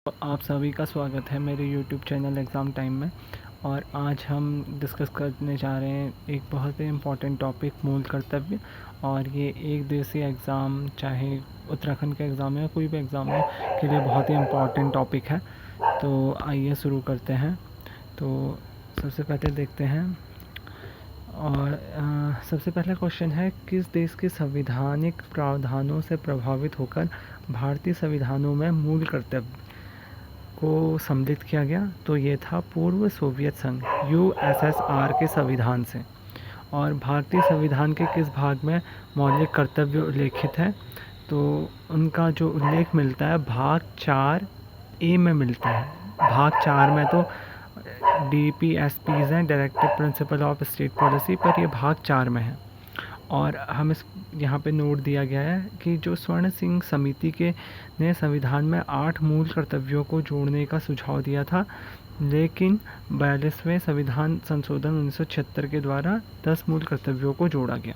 तो आप सभी का स्वागत है मेरे YouTube चैनल एग्ज़ाम टाइम में। और आज हम डिस्कस करने जा रहे हैं एक बहुत ही इम्पोर्टेंट टॉपिक, मूल कर्तव्य। और ये एक दिवसीय एग्ज़ाम, चाहे उत्तराखंड का एग्ज़ाम है या कोई भी एग्ज़ाम हो, के लिए बहुत ही इम्पोर्टेंट टॉपिक है। तो आइए शुरू करते हैं। तो सबसे पहले देखते हैं। और सबसे पहला क्वेश्चन है, किस देश के संवैधानिक प्रावधानों से प्रभावित होकर भारतीय संविधानों में मूल कर्तव्य को सम्मिलित किया गया? तो ये था पूर्व सोवियत संघ यूएसएसआर के संविधान से। और भारतीय संविधान के किस भाग में मौलिक कर्तव्य उल्लेखित है? तो उनका जो उल्लेख मिलता है भाग 4A में मिलता है। भाग 4 में तो DPSPs हैं, directive principle of state policy, पर ये भाग 4 में है। और हम इस यहाँ पे नोट दिया गया है कि जो स्वर्ण सिंह समिति के ने संविधान में 8 मूल कर्तव्यों को जोड़ने का सुझाव दिया था, लेकिन 42वें संविधान संशोधन 1976 के द्वारा 10 मूल कर्तव्यों को जोड़ा गया।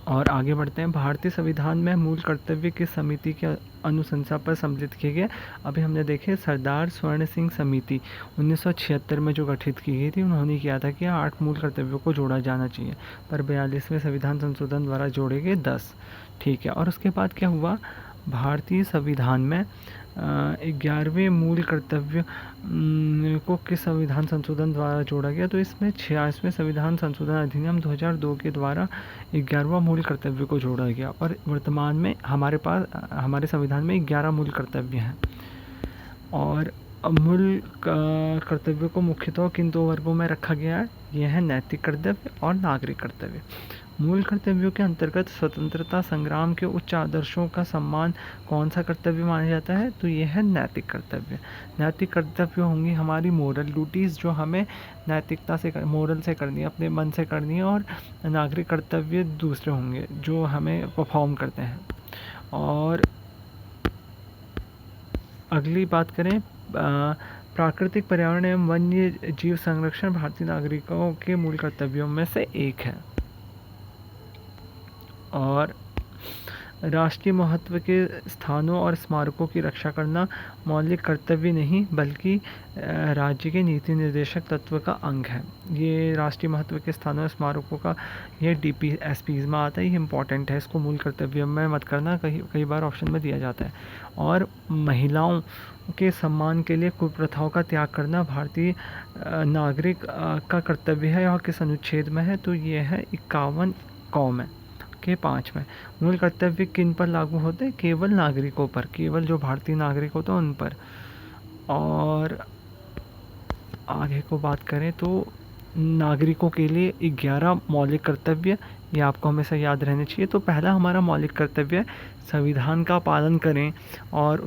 और आगे बढ़ते हैं। भारतीय संविधान में मूल कर्तव्य किस समिति के अनुशंसा पर सम्मिलित किए गए? अभी हमने देखे सरदार स्वर्ण सिंह समिति 1976 में जो गठित की गई थी, उन्होंने किया था कि 8 मूल कर्तव्यों को जोड़ा जाना चाहिए, पर 42वें संविधान संशोधन द्वारा जोड़े गए 10। ठीक है। और उसके बाद क्या हुआ? भारतीय संविधान में 11वें मूल कर्तव्य को किस संविधान संशोधन द्वारा जोड़ा गया? तो इसमें 86वें संविधान संशोधन अधिनियम 2002 के द्वारा 11वां मूल कर्तव्य को जोड़ा गया। और वर्तमान में हमारे संविधान में 11 मूल कर्तव्य हैं। और मूल कर्तव्यों को मुख्यतः किन 2 वर्गों में रखा गया है? यह है नैतिक कर्तव्य और नागरिक कर्तव्य। मूल कर्तव्यों के अंतर्गत स्वतंत्रता संग्राम के उच्च आदर्शों का सम्मान कौन सा कर्तव्य माना जाता है? तो यह है नैतिक कर्तव्य। नैतिक कर्तव्य होंगी हमारी मोरल ड्यूटीज़, जो हमें नैतिकता से मोरल से करनी है, अपने मन से करनी है। और नागरिक कर्तव्य दूसरे होंगे जो हमें परफॉर्म करते हैं। और अगली बात करें, प्राकृतिक पर्यावरण एवं वन्य जीव संरक्षण भारतीय नागरिकों के मूल कर्तव्यों में से एक है। और राष्ट्रीय महत्व के स्थानों और स्मारकों की रक्षा करना मौलिक कर्तव्य नहीं, बल्कि राज्य के नीति निर्देशक तत्व का अंग है। ये राष्ट्रीय महत्व के स्थानों और स्मारकों का, ये DPSPs में आता है, ये इंपॉर्टेंट है, इसको मूल कर्तव्य में मत करना, कई बार ऑप्शन में दिया जाता है। और महिलाओं के सम्मान के लिए कुप्रथाओं का त्याग करना भारतीय नागरिक का कर्तव्य है। और किस अनुच्छेद में है? तो ये है 51 में के 5 में। मूल कर्तव्य किन पर लागू होते हैं? केवल नागरिकों पर, केवल जो भारतीय नागरिक होते हैं उन पर। और आगे को बात करें तो नागरिकों के लिए 11 मौलिक कर्तव्य, ये आपको हमेशा याद रहने चाहिए। तो पहला हमारा मौलिक कर्तव्य है, संविधान का पालन करें और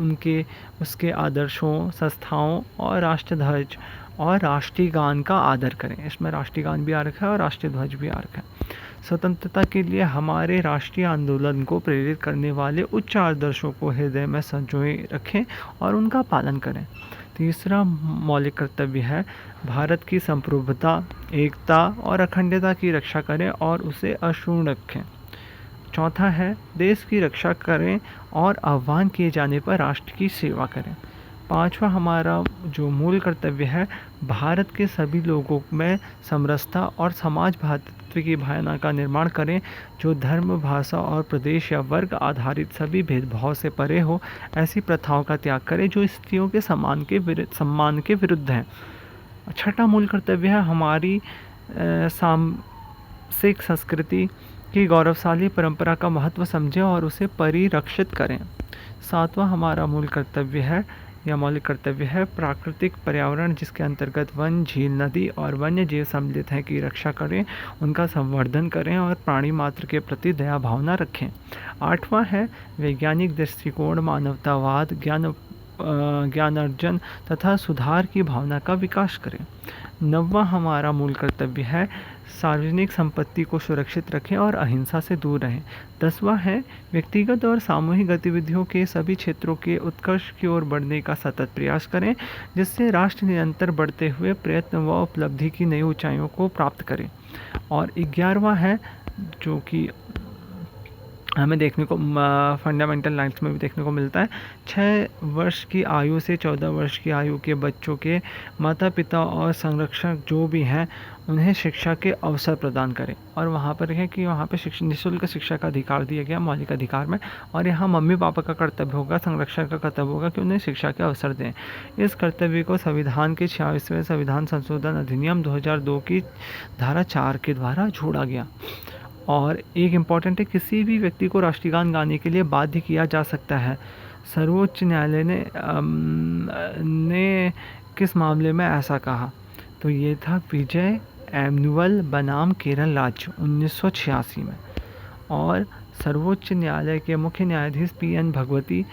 उसके आदर्शों, संस्थाओं और राष्ट्रध्वज और राष्ट्रीय गान का आदर करें। इसमें राष्ट्रीय गान भी आ रखा है और राष्ट्रीय ध्वज भी आ रखा है। स्वतंत्रता के लिए हमारे राष्ट्रीय आंदोलन को प्रेरित करने वाले उच्च आदर्शों को हृदय में संजोए रखें और उनका पालन करें। तीसरा मौलिक कर्तव्य है, भारत की संप्रभुता, एकता और अखंडता की रक्षा करें और उसे अक्षुण्ण रखें। चौथा है, देश की रक्षा करें और आह्वान किए जाने पर राष्ट्र की सेवा करें। पांचवा हमारा जो मूल कर्तव्य है, भारत के सभी लोगों में समरसता और समाज भ्रातृत्व की भावना का निर्माण करें, जो धर्म, भाषा और प्रदेश या वर्ग आधारित सभी भेदभाव से परे हो। ऐसी प्रथाओं का त्याग करें जो स्त्रियों के सम्मान के विरुद्ध हैं। छठा मूल कर्तव्य है, हमारी सामसिक संस्कृति की गौरवशाली परंपरा का महत्व समझें और उसे परिरक्षित करें। सातवां हमारा मूल कर्तव्य है या मौलिक कर्तव्य है, प्राकृतिक पर्यावरण, जिसके अंतर्गत वन, झील, नदी और वन्य जीव सम्मिलित हैं, की रक्षा करें, उनका संवर्धन करें और प्राणी मात्र के प्रति दया भावना रखें। आठवां है, वैज्ञानिक दृष्टिकोण, मानवतावाद, ज्ञानार्जन तथा सुधार की भावना का विकास करें। नौवां हमारा मूल कर्तव्य है, सार्वजनिक संपत्ति को सुरक्षित रखें और अहिंसा से दूर रहें। 10वां है, व्यक्तिगत और सामूहिक गतिविधियों के सभी क्षेत्रों के उत्कर्ष की ओर बढ़ने का सतत प्रयास करें, जिससे राष्ट्र निरंतर बढ़ते हुए प्रयत्न व उपलब्धि की नई ऊंचाइयों को प्राप्त करें। और 11वां है, जो कि हमें देखने को फंडामेंटल राइट्स में भी देखने को मिलता है। 6 वर्ष की आयु से 14 वर्ष की आयु के बच्चों के माता पिता और संरक्षक जो भी हैं उन्हें शिक्षा के अवसर प्रदान करें। और वहाँ पर है कि वहाँ पे निःशुल्क शिक्षा का अधिकार दिया गया मौलिक अधिकार में। और यहाँ मम्मी पापा का कर्तव्य होगा, संरक्षक का कर्तव्य होगा कि उन्हें शिक्षा के अवसर दें। इस कर्तव्य को संविधान के 46वें संविधान संशोधन अधिनियम 2002 की धारा 4 के द्वारा जोड़ा गया। और एक इम्पॉर्टेंट है, किसी भी व्यक्ति को राष्ट्रगान गाने के लिए बाध्य किया जा सकता है। सर्वोच्च न्यायालय ने किस मामले में ऐसा कहा? तो ये था विजय एमनुअल बनाम केरल राज्य 1986 में। और सर्वोच्च न्यायालय के मुख्य न्यायाधीश PN भगवती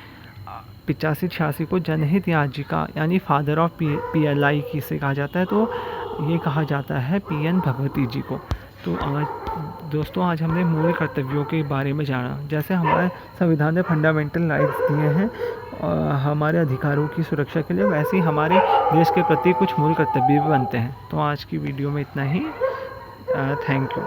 85-86 को जनहित याचिका यानी फादर ऑफ PLI किसे कहा जाता है? तो ये कहा जाता है PN भगवती जी को। तो दोस्तों आज हमने मूल कर्तव्यों के बारे में जाना। जैसे हमारे संविधान ने फंडामेंटल राइट्स दिए हैं हमारे अधिकारों की सुरक्षा के लिए, वैसे ही हमारे देश के प्रति कुछ मूल कर्तव्य भी बनते हैं। तो आज की वीडियो में इतना ही। Thank you.